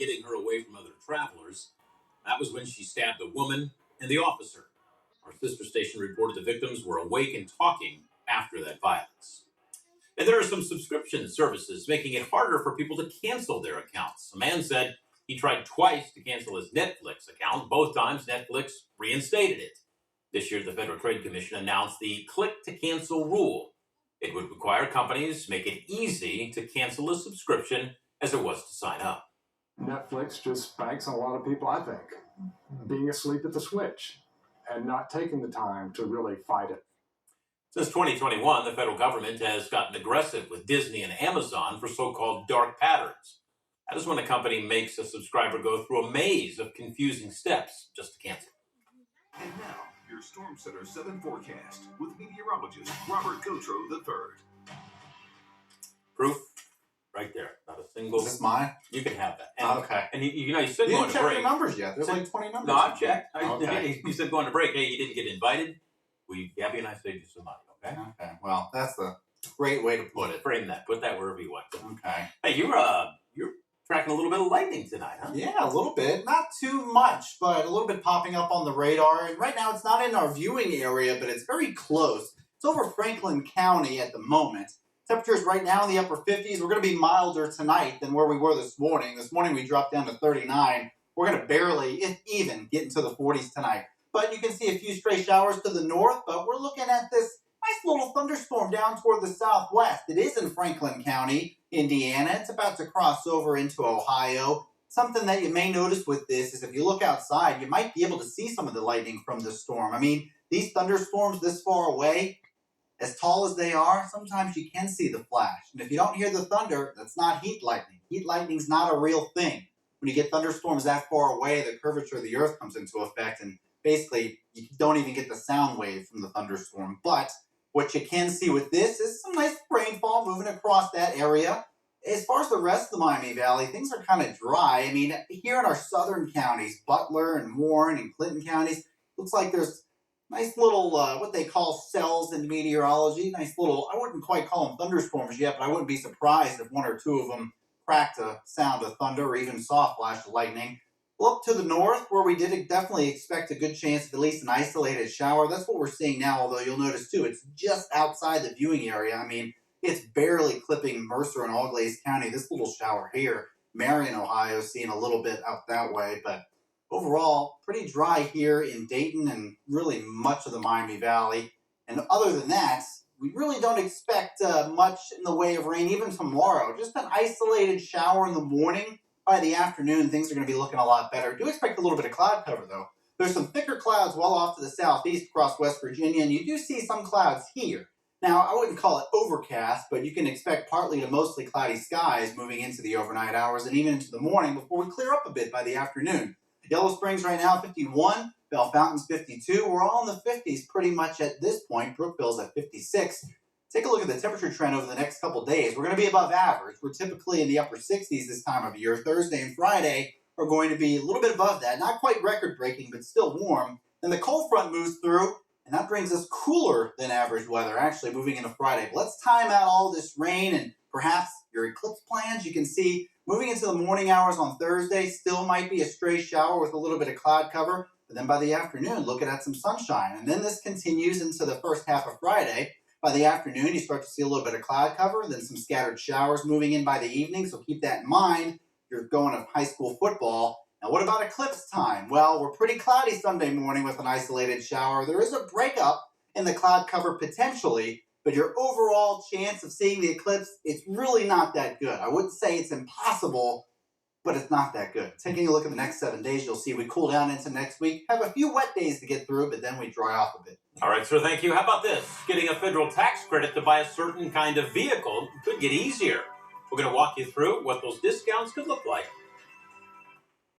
getting her away from other travelers. That was when she stabbed a woman and the officer. Our sister station reported the victims were awake and talking after that violence. And there are some subscription services making it harder for people to cancel their accounts. A man said he tried twice to cancel his Netflix account. Both times, Netflix reinstated it. This year, the Federal Trade Commission announced the click-to-cancel rule. It would require companies to make it easy to cancel a subscription as it was to sign up. Netflix just banks on a lot of people, I think, being asleep at the switch and not taking the time to really fight it. Since 2021, the federal government has gotten aggressive with Disney and Amazon for so-called dark patterns. That is when a company makes a subscriber go through a maze of confusing steps just to cancel. And now, your Storm Center 7 forecast with meteorologist Robert Gauthreaux III. Proof right there. Not a single. Is this mine? You can have that. And, okay. And you said you going didn't to check break. the numbers yet. There's like 20 numbers. No, I've checked. Okay. You said going to break. Hey, you didn't get invited. Gabby and I saved you some money. Okay. Okay. Well, that's the great way to put it. Frame that. Put that wherever you want. Okay. Hey, you're tracking a little bit of lightning tonight, huh? Yeah, a little bit. Not too much, but a little bit popping up on the radar. And right now, it's not in our viewing area, but it's very close. It's over Franklin County at the moment. Temperatures right now in the upper 50s. We're going to be milder tonight than where we were this morning. This morning, we dropped down to 39. We're going to barely, if even, get into the 40s tonight. But you can see a few stray showers to the north, but we're looking at this nice little thunderstorm down toward the southwest. It is in Franklin County, Indiana. It's about to cross over into Ohio. Something that you may notice with this is if you look outside, you might be able to see some of the lightning from the storm. I mean, these thunderstorms this far away, as tall as they are, sometimes you can see the flash. And if you don't hear the thunder, that's not heat lightning. Heat lightning's not a real thing. When you get thunderstorms that far away, the curvature of the earth comes into effect, and basically, you don't even get the sound wave from the thunderstorm. But what you can see with this is some nice rainfall moving across that area. As far as the rest of the Miami Valley, things are kind of dry. I mean, here in our southern counties, Butler and Warren and Clinton counties, looks like there's nice little, what they call cells in meteorology. Nice little, I wouldn't quite call them thunderstorms yet, but I wouldn't be surprised if one or two of them cracked a sound of thunder or even saw a flash of lightning. Up to the north, where we did definitely expect a good chance of at least an isolated shower. That's what we're seeing now, although you'll notice, too, it's just outside the viewing area. I mean, it's barely clipping Mercer and Auglaize County, this little shower here. Marion, Ohio, seeing a little bit out that way, but overall, pretty dry here in Dayton and really much of the Miami Valley. And other than that, we really don't expect much in the way of rain even tomorrow. Just an isolated shower in the morning. By the afternoon, things are going to be looking a lot better. Do expect a little bit of cloud cover, though. There's some thicker clouds well off to the southeast across West Virginia, and you do see some clouds here. Now, I wouldn't call it overcast, but you can expect partly to mostly cloudy skies moving into the overnight hours and even into the morning before we clear up a bit by the afternoon. Yellow Springs right now, 51. Bell Fountain's 52. We're all in the 50s pretty much at this point. Brookville's at 56. Take a look at the temperature trend over the next couple days. We're going to be above average. We're typically in the upper 60s this time of year. Thursday and Friday are going to be a little bit above that. Not quite record-breaking, but still warm. Then the cold front moves through, and that brings us cooler than average weather, actually moving into Friday. But let's time out all this rain and perhaps your eclipse plans. You can see moving into the morning hours on Thursday, still might be a stray shower with a little bit of cloud cover. But then by the afternoon, looking at some sunshine. And then this continues into the first half of Friday. By the afternoon, you start to see a little bit of cloud cover, then some scattered showers moving in by the evening, so keep that in mind. You're going to high school football. Now, what about eclipse time? Well, we're pretty cloudy Sunday morning with an isolated shower. There is a breakup in the cloud cover potentially, but your overall chance of seeing the eclipse, it's really not that good. I wouldn't say it's impossible, but it's not that good. Taking a look at the next 7 days, you'll see we cool down into next week. Have a few wet days to get through, but then we dry off a bit. All right, sir, thank you. How about this? Getting a federal tax credit to buy a certain kind of vehicle could get easier. We're going to walk you through what those discounts could look like